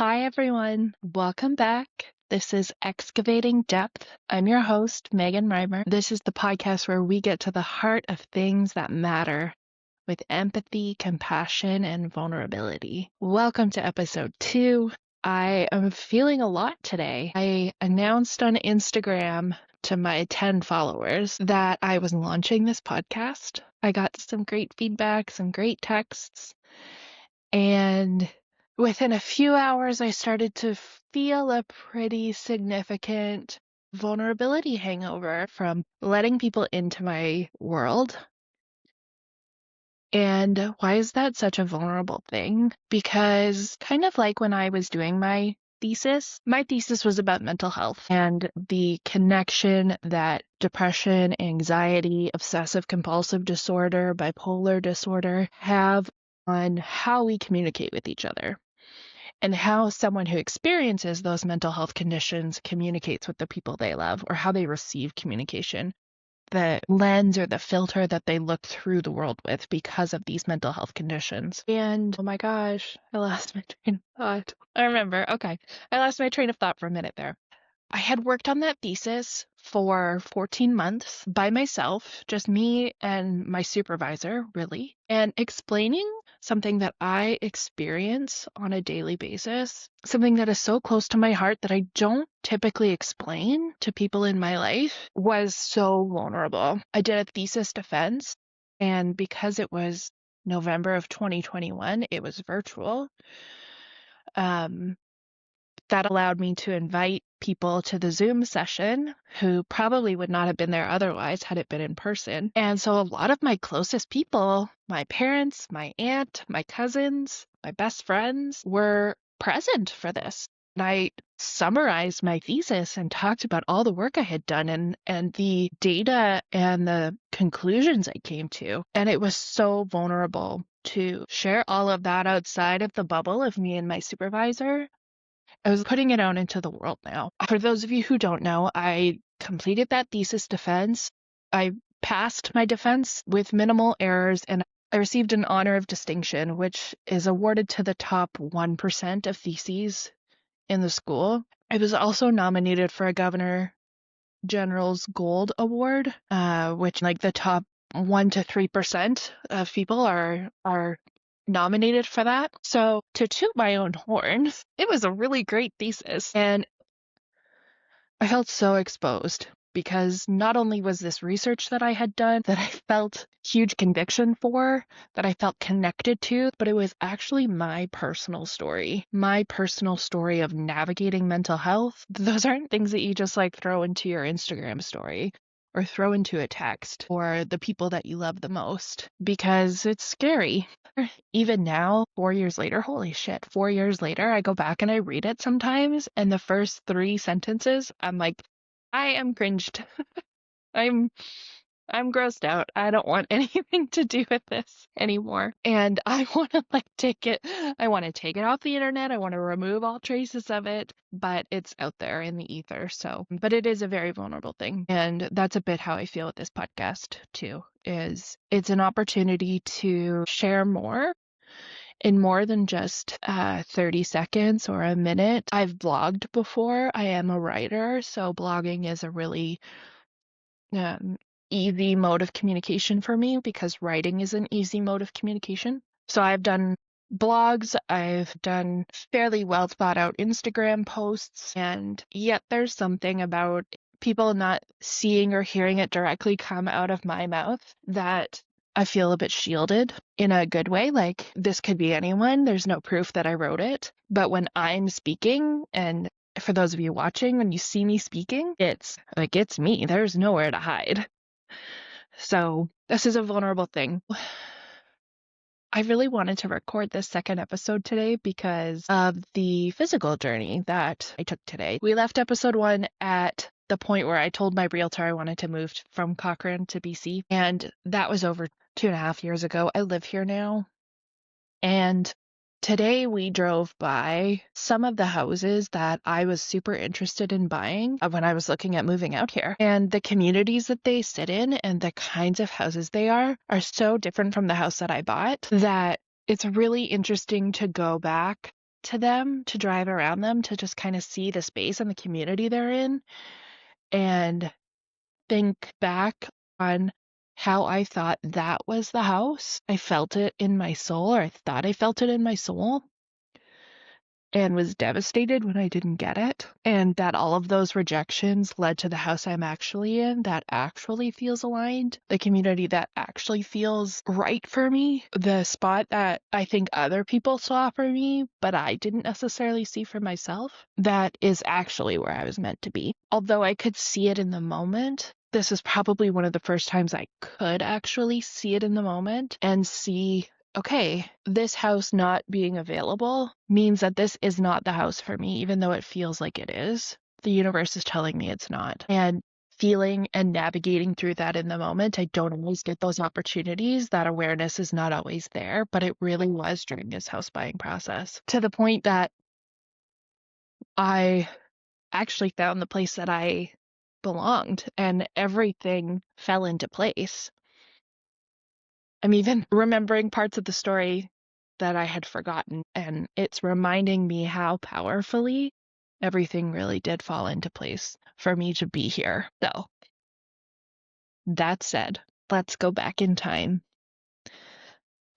Hi, everyone. Welcome back. This is Excavating Depth. I'm your host, Megan Reimer. This is the podcast where we get to the heart of things that matter with empathy, compassion, and vulnerability. Welcome to episode 2. I am feeling a lot today. I announced on Instagram to my 10 followers that I was launching this podcast. I got some great feedback, some great texts, and within a few hours, I started to feel a pretty significant vulnerability hangover from letting people into my world. And why is that such a vulnerable thing? Because kind of like when I was doing my thesis was about mental health and the connection that depression, anxiety, obsessive compulsive disorder, bipolar disorder have on how we communicate with each other and how someone who experiences those mental health conditions communicates with the people they love, or how they receive communication, the lens or the filter that they look through the world with because of these mental health conditions. And oh my gosh, I lost my train of thought. I lost my train of thought for a minute there. I had worked on that thesis for 14 months by myself, just me and my supervisor, really, and explaining something that I experience on a daily basis, something that is so close to my heart that I don't typically explain to people in my life, was so vulnerable. I did a thesis defense, and because it was November of 2021, it was virtual. That allowed me to invite people to the Zoom session who probably would not have been there otherwise had it been in person. And so a lot of my closest people, my parents, my aunt, my cousins, my best friends, were present for this. And I summarized my thesis and talked about all the work I had done and the data and the conclusions I came to. And it was so vulnerable to share all of that outside of the bubble of me and my supervisor. I was putting it out into the world now. For those of you who don't know, I completed that thesis defense. I passed my defense with minimal errors, and I received an honor of distinction, which is awarded to the top 1% of theses in the school. I was also nominated for a Governor General's Gold Award, which like the top 1 to 3% of people are nominated for that. So to toot my own horn, it was a really great thesis. And I felt so exposed because not only was this research that I had done that I felt huge conviction for, that I felt connected to, but it was actually my personal story of navigating mental health. Those aren't things that you just like throw into your Instagram story or throw into a text or the people that you love the most, because it's scary. Even now, 4 years later, holy shit, 4 years later, I go back and I read it sometimes, and the first 3 sentences, I'm like, I am cringed. I'm grossed out. I don't want anything to do with this anymore. And I want to take it off the internet. I want to remove all traces of it, but it's out there in the ether. So, but it is a very vulnerable thing. And that's a bit how I feel with this podcast too, is it's an opportunity to share more in more than just 30 seconds or a minute. I've blogged before. I am a writer, so blogging is a really easy mode of communication for me because writing is an easy mode of communication. So I've done blogs, I've done fairly well thought out Instagram posts, and yet there's something about people not seeing or hearing it directly come out of my mouth that I feel a bit shielded in a good way. Like, this could be anyone. There's no proof that I wrote it. But when I'm speaking, and for those of you watching, when you see me speaking, it's me. There's nowhere to hide. So this is a vulnerable thing. I really wanted to record this second episode today because of the physical journey that I took today. We left episode 1 at the point where I told my realtor I wanted to move from Cochrane to BC, and that was over 2.5 years ago. I live here now. And today we drove by some of the houses that I was super interested in buying when I was looking at moving out here. And the communities that they sit in and the kinds of houses they are so different from the house that I bought that it's really interesting to go back to them, to drive around them, to just kind of see the space and the community they're in, and think back on how I thought that was the house. I felt it in my soul, or I thought I felt it in my soul, and was devastated when I didn't get it. And that all of those rejections led to the house I'm actually in that actually feels aligned, the community that actually feels right for me, the spot that I think other people saw for me, but I didn't necessarily see for myself. That is actually where I was meant to be. Although I could see it in the moment, this is probably one of the first times I could actually see it in the moment and see, okay, this house not being available means that this is not the house for me, even though it feels like it is. The universe is telling me it's not. And feeling and navigating through that in the moment, I don't always get those opportunities. That awareness is not always there, but it really was during this house buying process, to the point that I actually found the place that I belonged and everything fell into place. I'm even remembering parts of the story that I had forgotten, and it's reminding me how powerfully everything really did fall into place for me to be here. So, that said, let's go back in time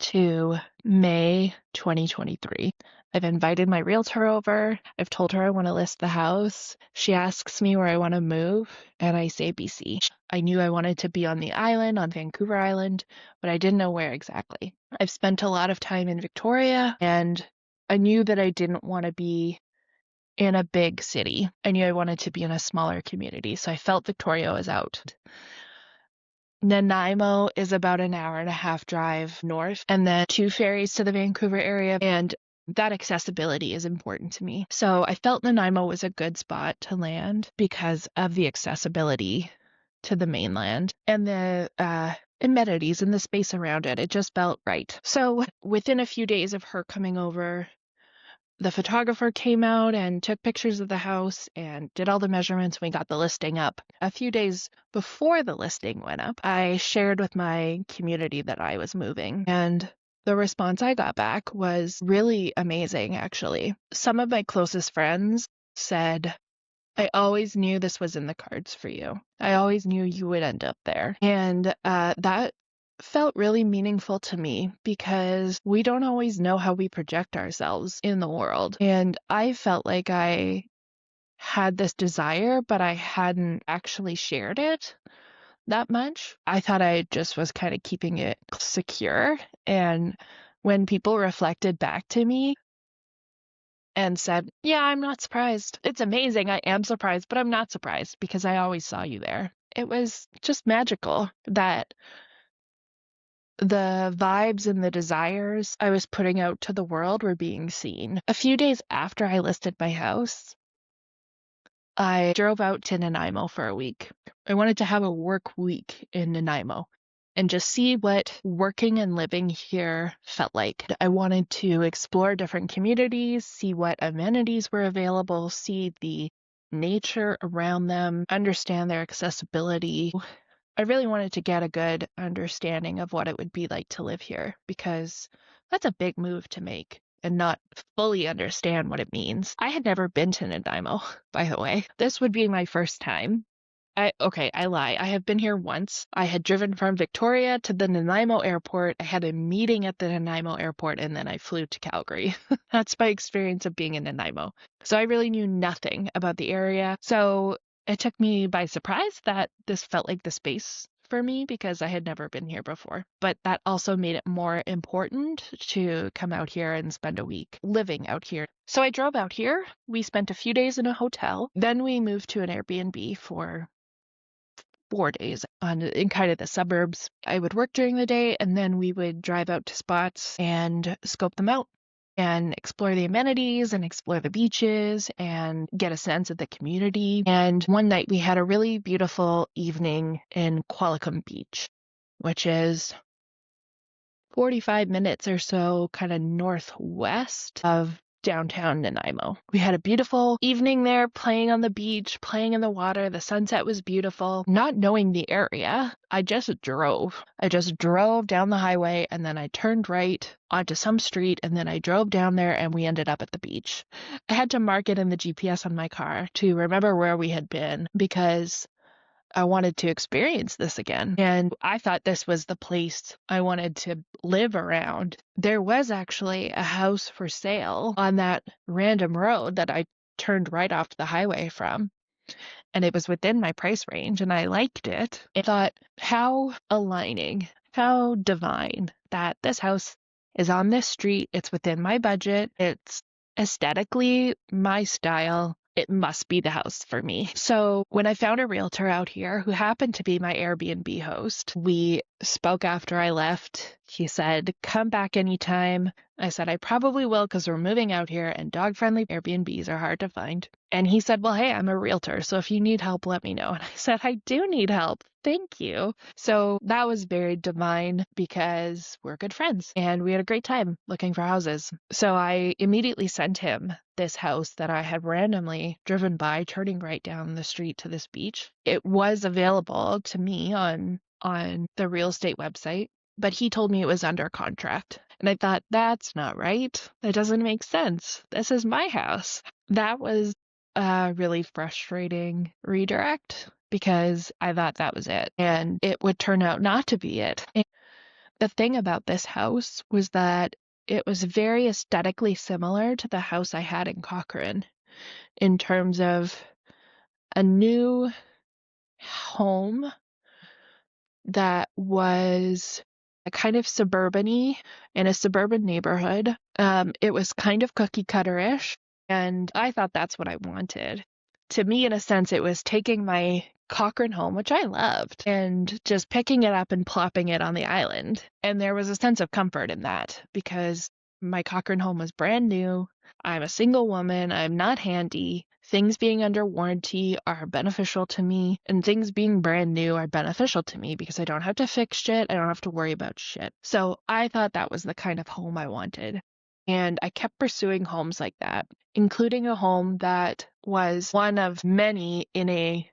to May 2023. I've invited my realtor over. I've told her I want to list the house. She asks me where I want to move, and I say BC. I knew I wanted to be on the island, on Vancouver Island, but I didn't know where exactly. I've spent a lot of time in Victoria, and I knew that I didn't want to be in a big city. I knew I wanted to be in a smaller community, so I felt Victoria was out. Nanaimo is about an hour and a half drive north, and then 2 ferries to the Vancouver area, and that accessibility is important to me. So I felt Nanaimo was a good spot to land because of the accessibility to the mainland and the amenities and the space around it. It just felt right. So within a few days of her coming over, the photographer came out and took pictures of the house and did all the measurements. We got the listing up. A few days before the listing went up, I shared with my community that I was moving, and the response I got back was really amazing, actually. Some of my closest friends said, I always knew this was in the cards for you. I always knew you would end up there. And that felt really meaningful to me because we don't always know how we project ourselves in the world. And I felt like I had this desire, but I hadn't actually shared it that much. I thought I just was kind of keeping it secure. And when people reflected back to me and said, yeah, I'm not surprised. It's amazing. I am surprised, but I'm not surprised because I always saw you there. It was just magical that the vibes and the desires I was putting out to the world were being seen. A few days after I listed my house, I drove out to Nanaimo for a week. I wanted to have a work week in Nanaimo and just see what working and living here felt like. I wanted to explore different communities, see what amenities were available, see the nature around them, understand their accessibility. I really wanted to get a good understanding of what it would be like to live here because that's a big move to make and not fully understand what it means. I had never been to Nanaimo, by the way. This would be my first time. I lie. I have been here once. I had driven from Victoria to the Nanaimo airport. I had a meeting at the Nanaimo airport, and then I flew to Calgary. That's my experience of being in Nanaimo. So I really knew nothing about the area. So it took me by surprise that this felt like the space for me because I had never been here before. But that also made it more important to come out here and spend a week living out here. So I drove out here. We spent a few days in a hotel. Then we moved to an Airbnb for 4 days in kind of the suburbs. I would work during the day, and then we would drive out to spots and scope them out and explore the amenities and explore the beaches and get a sense of the community. And one night we had a really beautiful evening in Qualicum Beach, which is 45 minutes or so kind of northwest of downtown Nanaimo. We had a beautiful evening there, playing on the beach, playing in the water. The sunset was beautiful. Not knowing the area, I just drove. I just drove down the highway, and then I turned right onto some street, and then I drove down there, and we ended up at the beach. I had to mark it in the GPS on my car to remember where we had been, because I wanted to experience this again. And I thought this was the place I wanted to live around. There was actually a house for sale on that random road that I turned right off the highway from. And it was within my price range, and I liked it. I thought, how aligning, how divine that this house is on this street. It's within my budget. It's aesthetically my style. It must be the house for me. So when I found a realtor out here who happened to be my Airbnb host, we spoke after I left. He said, come back anytime. I said, I probably will, because we're moving out here and dog-friendly Airbnbs are hard to find. And he said, well, hey, I'm a realtor, so if you need help, let me know. And I said, I do need help. Thank you. So that was very divine, because we're good friends and we had a great time looking for houses. So I immediately sent him this house that I had randomly driven by, turning right down the street to this beach. It was available to me on the real estate website, but he told me it was under contract. And I thought, that's not right. That doesn't make sense. This is my house. That was a really frustrating redirect, because I thought that was it, and it would turn out not to be it. And the thing about this house was that it was very aesthetically similar to the house I had in Cochrane, in terms of a new home that was a kind of suburban-y, in a suburban neighborhood. It was kind of cookie cutter-ish, and I thought that's what I wanted. To me, in a sense, it was taking my Cochrane home, which I loved, and just picking it up and plopping it on the island. And there was a sense of comfort in that, because my Cochrane home was brand new. I'm a single woman. I'm not handy. Things being under warranty are beneficial to me, and things being brand new are beneficial to me, because I don't have to fix shit. I don't have to worry about shit. So I thought that was the kind of home I wanted. And I kept pursuing homes like that, including a home that was one of many in a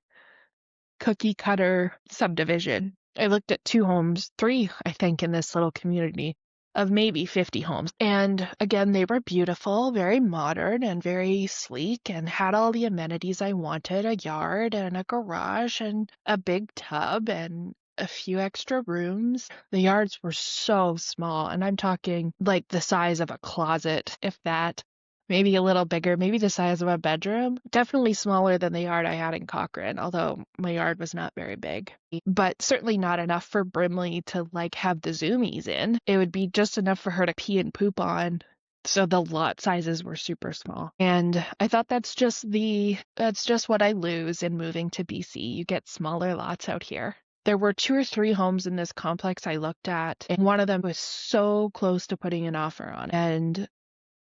cookie cutter subdivision. I looked at 2 homes, 3, I think, in this little community of maybe 50 homes. And again, they were beautiful, very modern and very sleek, and had all the amenities I wanted: a yard and a garage and a big tub and a few extra rooms. The yards were so small, and I'm talking like the size of a closet, if that. Maybe a little bigger, maybe the size of a bedroom. Definitely smaller than the yard I had in Cochrane, although my yard was not very big. But certainly not enough for Brimley to have the zoomies in. It would be just enough for her to pee and poop on. So the lot sizes were super small. And I thought that's just what I lose in moving to BC. You get smaller lots out here. There were 2 or 3 homes in this complex I looked at, and one of them was so close to putting an offer on. And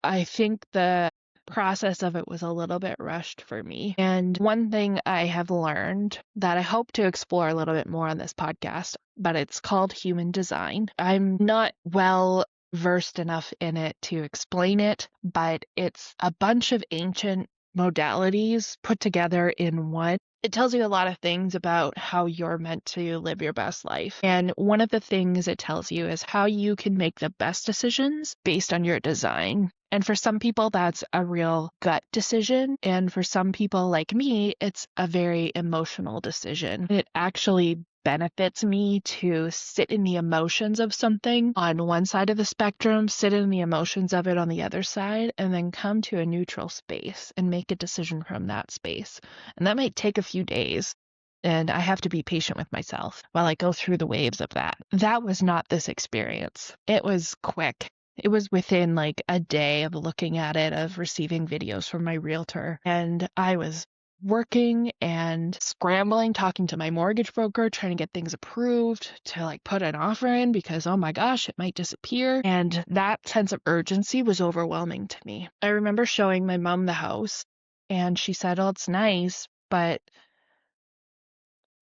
I think the process of it was a little bit rushed for me. And one thing I have learned that I hope to explore a little bit more on this podcast, but it's called human design. I'm not well versed enough in it to explain it, but it's a bunch of ancient modalities put together in one. It tells you a lot of things about how you're meant to live your best life. And one of the things it tells you is how you can make the best decisions based on your design. And for some people, that's a real gut decision. And for some people like me, it's a very emotional decision. It actually benefits me to sit in the emotions of something on one side of the spectrum, sit in the emotions of it on the other side, and then come to a neutral space and make a decision from that space. And that might take a few days. And I have to be patient with myself while I go through the waves of that. That was not this experience. It was quick. It was within a day of looking at it, of receiving videos from my realtor. And I was working and scrambling, talking to my mortgage broker, trying to get things approved to put an offer in, because, oh my gosh, it might disappear. And that sense of urgency was overwhelming to me. I remember showing my mom the house, and she said, oh, it's nice, but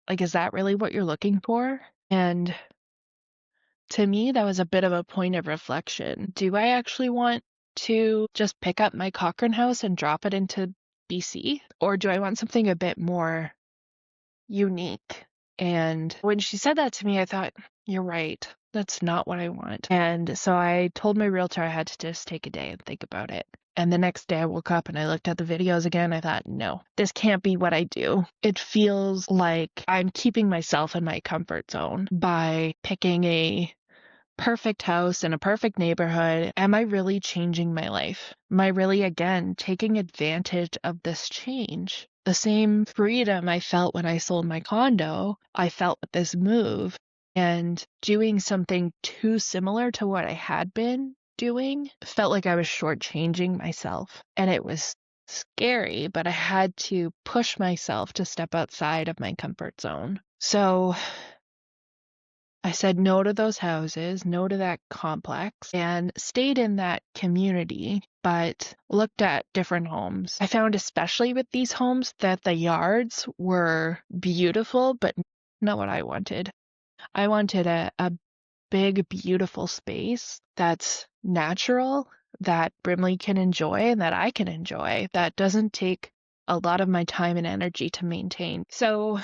is that really what you're looking for? And to me, that was a bit of a point of reflection. Do I actually want to just pick up my Cochrane house and drop it into BC? Or do I want something a bit more unique? And when she said that to me, I thought, you're right. That's not what I want. And so I told my realtor I had to just take a day and think about it. And the next day I woke up and I looked at the videos again. I thought, no, this can't be what I do. It feels like I'm keeping myself in my comfort zone by picking a perfect house in a perfect neighborhood. Am I really changing my life? Am I really, again, taking advantage of this change? The same freedom I felt when I sold my condo, I felt with this move. And doing something too similar to what I had been doing felt like I was shortchanging myself. And it was scary, but I had to push myself to step outside of my comfort zone. So I said no to those houses, no to that complex, and stayed in that community, but looked at different homes. I found, especially with these homes, that the yards were beautiful, but not what I wanted. I wanted a big, beautiful space that's natural, that Brimley can enjoy and that I can enjoy, that doesn't take a lot of my time and energy to maintain. So,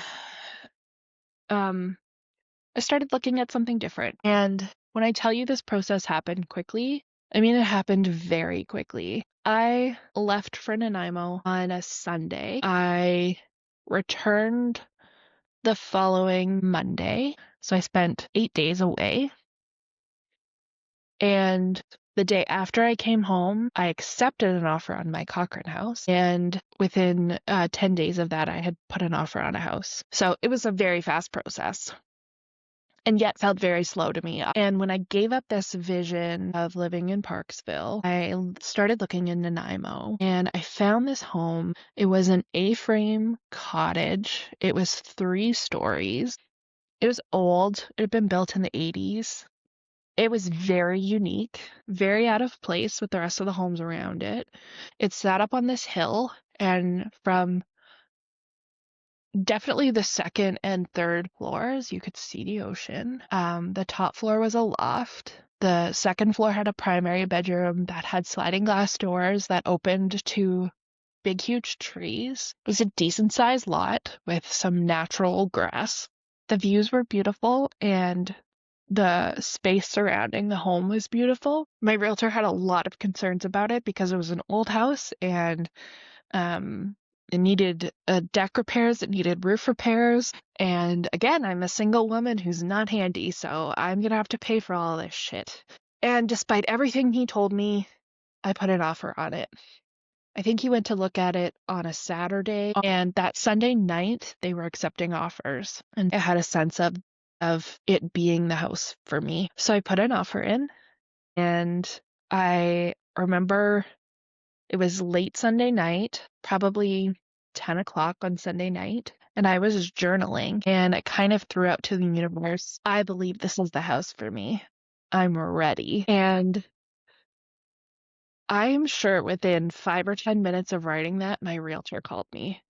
I started looking at something different. And when I tell you this process happened quickly, I mean it happened very quickly. I left for Nanaimo on a Sunday. I returned the following Monday. So I spent 8 days away. And the day after I came home, I accepted an offer on my Cochrane house. And within 10 days of that, I had put an offer on a house. So it was a very fast process, and yet felt very slow to me. And when I gave up this vision of living in Parksville, I started looking in Nanaimo, and I found this home. It was an A-frame cottage. It was 3 stories. It was old. It had been built in the 80s. It was very unique, very out of place with the rest of the homes around it. It sat up on this hill, and from definitely the second and third floors, you could see the ocean. The top floor was a loft. The second floor had a primary bedroom that had sliding glass doors that opened to big, huge trees. It was a decent sized lot with some natural grass. The views were beautiful, and the space surrounding the home was beautiful. My realtor had a lot of concerns about it because it was an old house, and it needed deck repairs, it needed roof repairs. And again, I'm a single woman who's not handy, so I'm gonna have to pay for all this shit. And despite everything he told me, I put an offer on it. I think he went to look at it on a Saturday, and that Sunday night they were accepting offers, and I had a sense of it being the house for me. So I put an offer in, and I remember it was late Sunday night, probably 10 o'clock on Sunday night, and I was journaling, and I kind of threw out to the universe, I believe this is the house for me. I'm ready. And I am sure within 5 or 10 minutes of writing that, my realtor called me.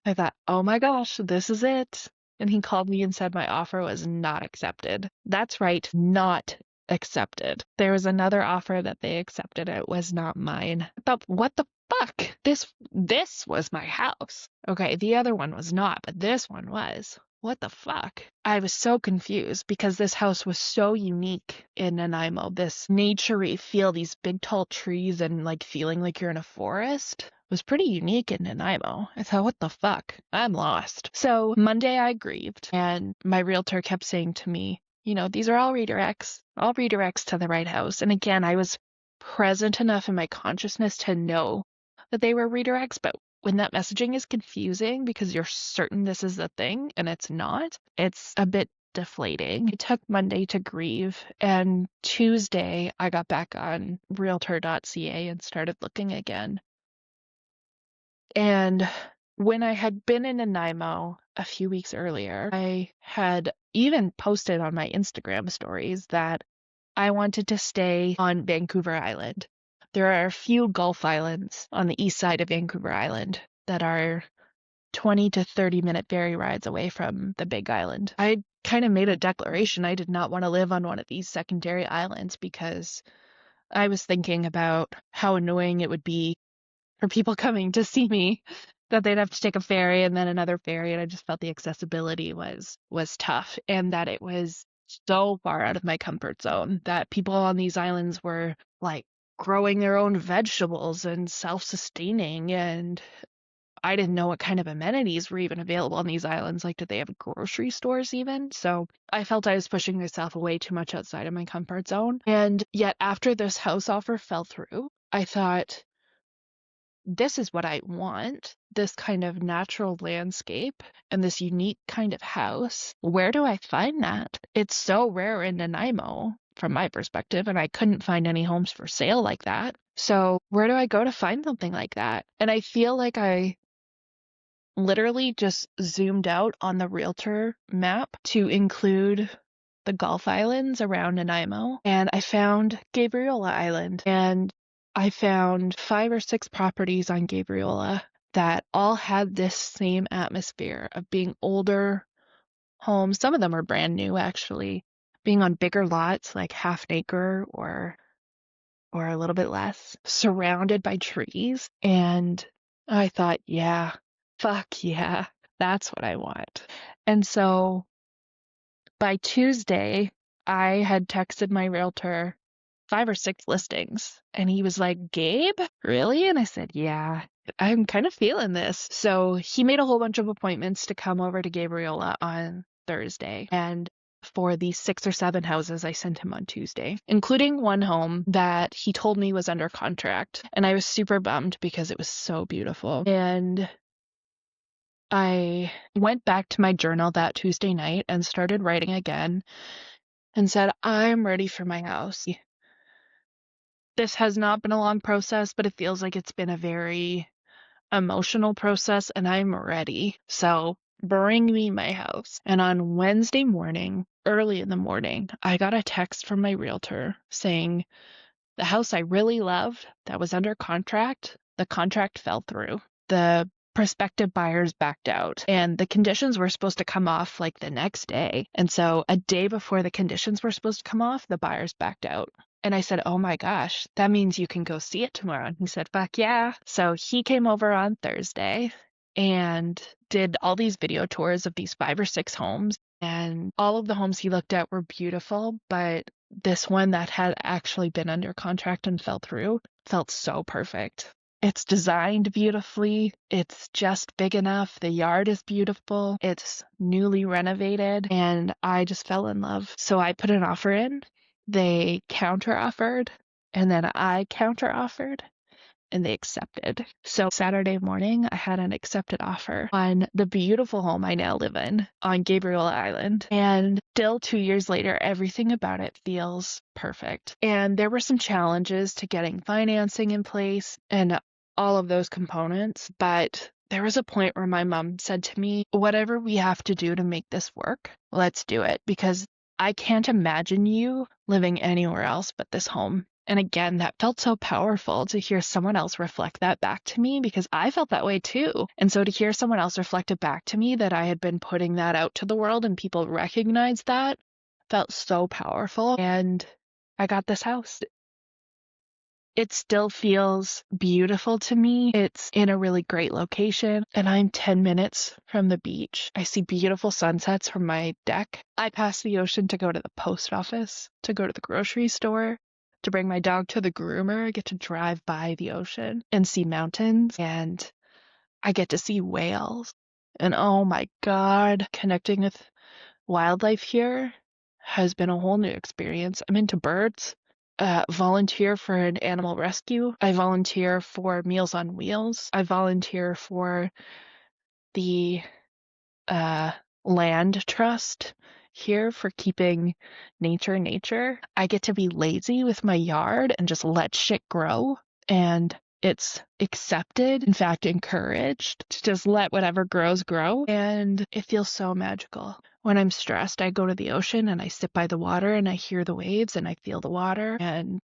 I thought, oh my gosh, this is it. And he called me and said my offer was not accepted. That's right, not accepted. There was another offer that they accepted. It was not mine. I thought, what the fuck? This was my house. Okay, the other one was not, but this one was. What the fuck? I was so confused because this house was so unique in Nanaimo. This naturey feel, these big tall trees and like feeling like you're in a forest was pretty unique in Nanaimo. I thought, what the fuck? I'm lost. So Monday I grieved, and my realtor kept saying to me, these are all redirects to the right house. And again, I was present enough in my consciousness to know that they were redirects, but when that messaging is confusing because you're certain this is the thing and it's not, it's a bit deflating. It took Monday to grieve, and Tuesday I got back on realtor.ca and started looking again. And when I had been in Nanaimo a few weeks earlier, I had even posted on my Instagram stories that I wanted to stay on Vancouver Island. There are a few Gulf Islands on the east side of Vancouver Island that are 20 to 30-minute ferry rides away from the big island. I kind of made a declaration I did not want to live on one of these secondary islands because I was thinking about how annoying it would be for people coming to see me, that they'd have to take a ferry and then another ferry, and I just felt the accessibility was tough, and that it was so far out of my comfort zone, that people on these islands were like growing their own vegetables and self-sustaining, and I didn't know what kind of amenities were even available on these islands. Like, did they have grocery stores even? So I felt I was pushing myself way too much outside of my comfort zone. And yet after this house offer fell through, I thought, this is what I want, this kind of natural landscape and this unique kind of house. Where do I find that? It's so rare in Nanaimo from my perspective, and I couldn't find any homes for sale like that. So where do I go to find something like that? And I feel like I literally just zoomed out on the realtor map to include the Gulf Islands around Nanaimo, and I found Gabriola Island, and I found 5 or 6 properties on Gabriola that all had this same atmosphere of being older homes. Some of them are brand new, actually, being on bigger lots, like half an acre or a little bit less, surrounded by trees. And I thought, yeah, fuck yeah, that's what I want. And so by Tuesday, I had texted my realtor 5 or 6 listings, and he was like, Gabe, really? And I said, yeah, I'm kind of feeling this. So he made a whole bunch of appointments to come over to Gabriola on Thursday. And for the 6 or 7 houses I sent him on Tuesday, including one home that he told me was under contract. And I was super bummed because it was so beautiful. And I went back to my journal that Tuesday night and started writing again and said, I'm ready for my house. This has not been a long process, but it feels like it's been a very emotional process, and I'm ready. So bring me my house. And on Wednesday morning, early in the morning, I got a text from my realtor saying the house I really loved that was under contract, the contract fell through. The prospective buyers backed out, and the conditions were supposed to come off like the next day. And so a day before the conditions were supposed to come off, the buyers backed out. And I said, oh my gosh, that means you can go see it tomorrow. And he said, fuck yeah. So he came over on Thursday and did all these video tours of these 5 or 6 homes. And all of the homes he looked at were beautiful, but this one that had actually been under contract and fell through felt so perfect. It's designed beautifully. It's just big enough. The yard is beautiful. It's newly renovated, and I just fell in love. So I put an offer in. They counter-offered, and then I counter-offered, and they accepted. So Saturday morning, I had an accepted offer on the beautiful home I now live in on Gabriola Island. And still 2 years later, everything about it feels perfect. And there were some challenges to getting financing in place and all of those components, but there was a point where my mom said to me, whatever we have to do to make this work, let's do it, because I can't imagine you living anywhere else but this home. And again, that felt so powerful to hear someone else reflect that back to me, because I felt that way too. And so to hear someone else reflect it back to me, that I had been putting that out to the world and people recognized that, felt so powerful. And I got this house. It still feels beautiful to me. It's in a really great location, and I'm 10 minutes from the beach. I see beautiful sunsets from my deck. I pass the ocean to go to the post office, to go to the grocery store, to bring my dog to the groomer. I get to drive by the ocean and see mountains, and I get to see whales. And oh my God, connecting with wildlife here has been a whole new experience. I'm into birds. Volunteer for an animal rescue. I volunteer for Meals on Wheels. I volunteer for the land trust here for keeping nature. I get to be lazy with my yard and just let shit grow. And it's accepted, in fact, encouraged to just let whatever grows grow. And it feels so magical. When I'm stressed, I go to the ocean and I sit by the water and I hear the waves and I feel the water. And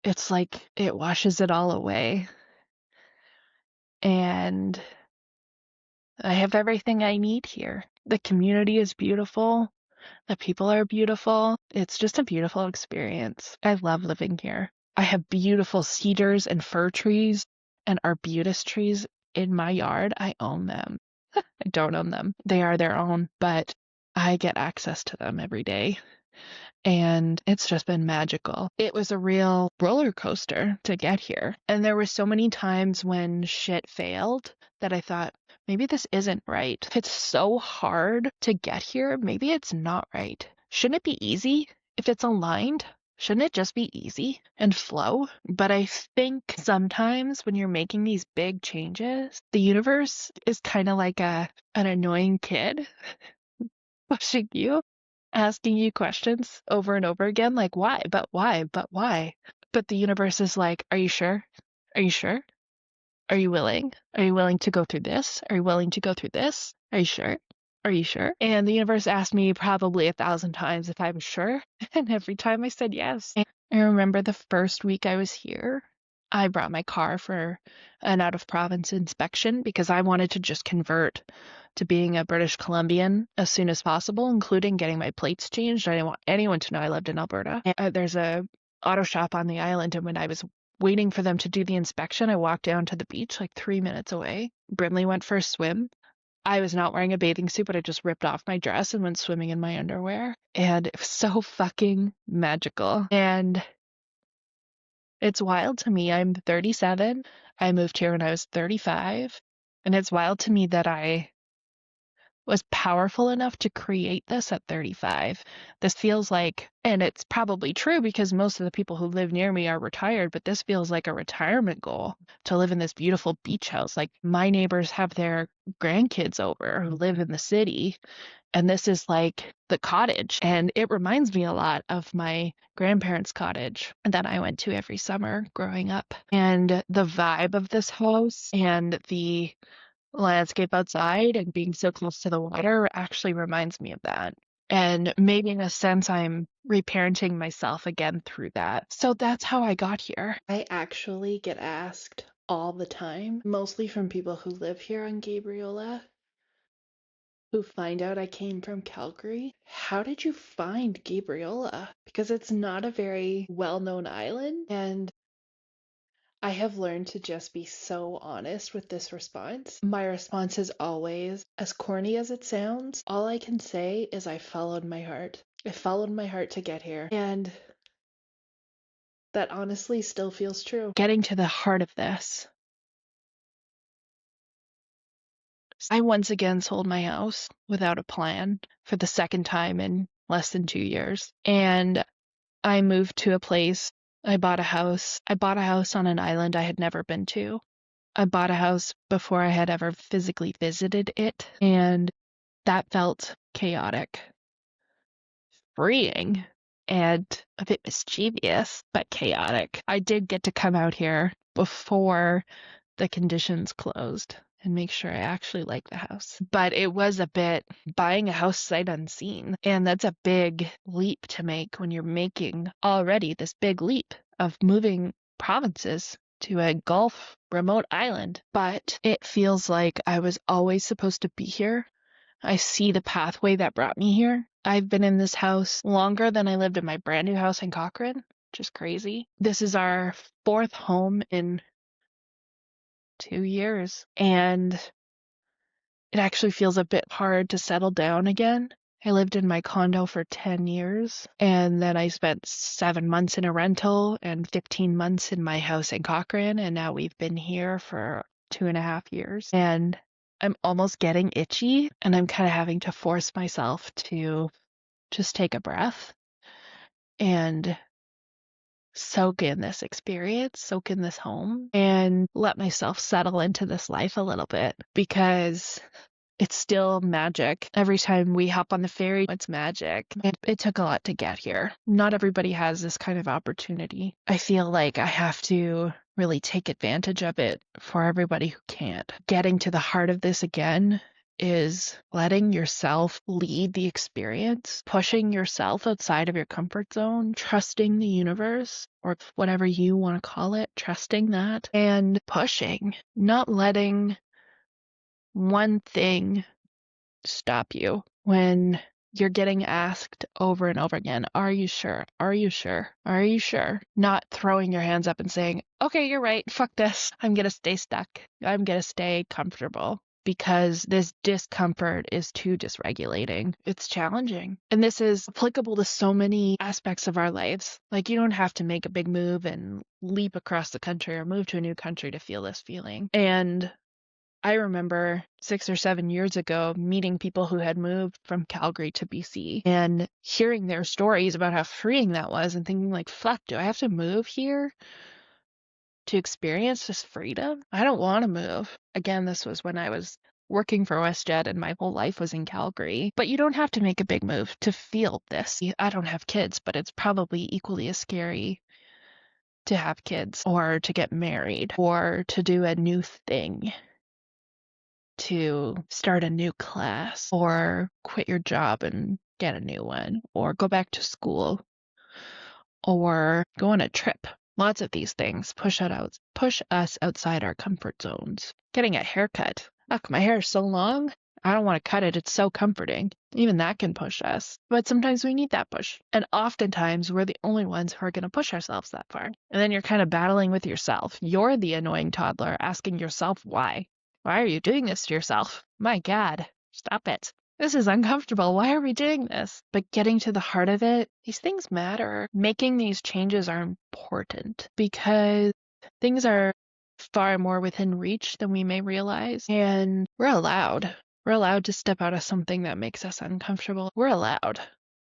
it's like it washes it all away. And I have everything I need here. The community is beautiful. The people are beautiful. It's just a beautiful experience. I love living here. I have beautiful cedars and fir trees and arbutus trees in my yard. I own them. I don't own them. They are their own, but I get access to them every day. And it's just been magical. It was a real roller coaster to get here. And there were so many times when shit failed that I thought, maybe this isn't right. If it's so hard to get here, maybe it's not right. Shouldn't it be easy if it's aligned? Shouldn't it just be easy and flow? But I think sometimes when you're making these big changes, the universe is kind of like an annoying kid pushing you, asking you questions over and over again, like, why, but why, but why? But the universe is like, are you sure? Are you sure? Are you willing? Are you willing to go through this? Are you willing to go through this? Are you sure? Are you sure? And the universe asked me probably 1,000 times if I was sure. And every time I said yes. And I remember the first week I was here, I brought my car for an out of province inspection because I wanted to just convert to being a British Columbian as soon as possible, including getting my plates changed. I didn't want anyone to know I lived in Alberta. And, there's a auto shop on the island, and when I was waiting for them to do the inspection, I walked down to the beach like 3 minutes away. Brimley went for a swim. I was not wearing a bathing suit, but I just ripped off my dress and went swimming in my underwear. And it was so fucking magical. And it's wild to me. I'm 37. I moved here when I was 35. And it's wild to me that I was powerful enough to create this at 35. This feels like, and it's probably true because most of the people who live near me are retired, but this feels like a retirement goal to live in this beautiful beach house. Like my neighbors have their grandkids over who live in the city, and this is like the cottage. And it reminds me a lot of my grandparents' cottage that I went to every summer growing up. And the vibe of this house and the landscape outside and being so close to the water actually reminds me of that. And maybe in a sense, I'm reparenting myself again through that. So that's how I got here. I actually get asked all the time, mostly from people who live here on Gabriola, who find out I came from Calgary. How did you find Gabriola? Because it's not a very well-known island, and I have learned to just be so honest with this response. My response is always, as corny as it sounds, all I can say is I followed my heart. I followed my heart to get here. And that honestly still feels true. Getting to the heart of this, I once again sold my house without a plan for the second time in less than 2 years. And I moved to a place. I bought a house. I bought a house on an island I had never been to. I bought a house before I had ever physically visited it, and that felt chaotic, freeing, and a bit mischievous, but chaotic. I did get to come out here before the conditions closed and make sure I actually like the house. But it was a bit buying a house sight unseen, and that's a big leap to make when you're making already this big leap of moving provinces to a Gulf remote island. But it feels like I was always supposed to be here. I see the pathway that brought me here. I've been in this house longer than I lived in my brand new house in Cochrane, which is crazy. This is our 4th home in 2 years, and it actually feels a bit hard to settle down again. I lived in my condo for 10 years, and then I spent 7 months in a rental and 15 months in my house in Cochrane, and now we've been here for 2.5 years. And I'm almost getting itchy, and I'm kind of having to force myself to just take a breath and soak in this experience, soak in this home, and let myself settle into this life a little bit, because it's still magic. Every time we hop on the ferry, it's magic. It took a lot to get here. Not everybody has this kind of opportunity. I feel like I have to really take advantage of it for everybody who can't. Getting to the heart of this again is letting yourself lead the experience, pushing yourself outside of your comfort zone, trusting the universe, or whatever you want to call it, trusting that, and pushing, not letting one thing stop you when you're getting asked over and over again, are you sure? Are you sure? Are you sure? Not throwing your hands up and saying, okay, you're right. Fuck this. I'm going to stay stuck. I'm going to stay comfortable because this discomfort is too dysregulating. It's challenging. And this is applicable to so many aspects of our lives. Like, you don't have to make a big move and leap across the country or move to a new country to feel this feeling. And I remember 6 or 7 years ago meeting people who had moved from Calgary to BC and hearing their stories about how freeing that was and thinking like, fuck, do I have to move here to experience this freedom? I don't want to move. Again, this was when I was working for WestJet and my whole life was in Calgary. But you don't have to make a big move to feel this. I don't have kids, but it's probably equally as scary to have kids or to get married or to do a new thing, to start a new class or quit your job and get a new one or go back to school or go on a trip. Lots of these things push us outside our comfort zones. Getting a haircut. Fuck, my hair is so long. I don't want to cut it. It's so comforting. Even that can push us. But sometimes we need that push. And oftentimes we're the only ones who are going to push ourselves that far. And then you're kind of battling with yourself. You're the annoying toddler asking yourself why. Why are you doing this to yourself? My God, stop it. This is uncomfortable. Why are we doing this? But getting to the heart of it, these things matter. Making these changes are important because things are far more within reach than we may realize. And we're allowed. We're allowed to step out of something that makes us uncomfortable. We're allowed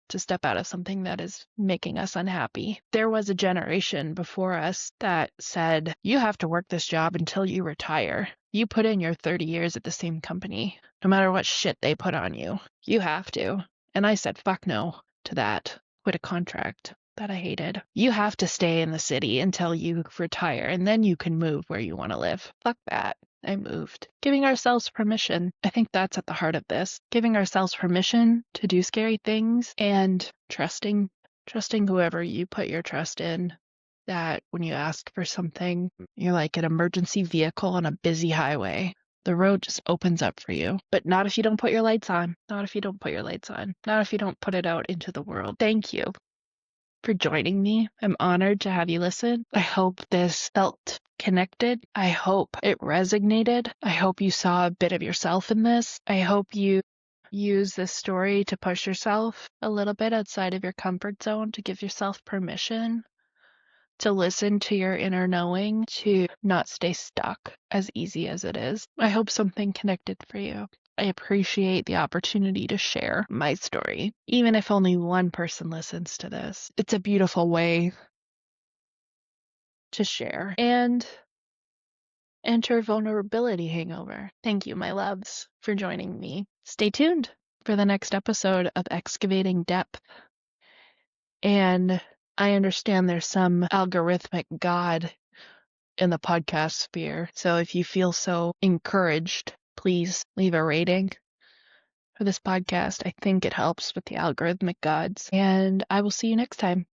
to step out of something that is making us unhappy. There was a generation before us that said, you have to work this job until you retire. You put in your 30 years at the same company, no matter what shit they put on you. You have to. And I said, fuck no to that. Quit a contract that I hated. You have to stay in the city until you retire, and then you can move where you want to live. Fuck that. I moved. Giving ourselves permission. I think that's at the heart of this. Giving ourselves permission to do scary things and trusting whoever you put your trust in, that when you ask for something, you're like an emergency vehicle on a busy highway. The road just opens up for you. But not if you don't put your lights on. Not if you don't put your lights on. Not if you don't put it out into the world. Thank you for joining me. I'm honored to have you listen. I hope this felt connected. I hope it resonated. I hope you saw a bit of yourself in this. I hope you use this story to push yourself a little bit outside of your comfort zone, to give yourself permission to listen to your inner knowing, to not stay stuck as easy as it is. I hope something connected for you. I appreciate the opportunity to share my story, even if only one person listens to this. It's a beautiful way to share and enter vulnerability hangover. Thank you, my loves, for joining me. Stay tuned for the next episode of Excavating Depth. And I understand there's some algorithmic god in the podcast sphere. So if you feel so encouraged, please leave a rating for this podcast. I think it helps with the algorithmic gods. And I will see you next time.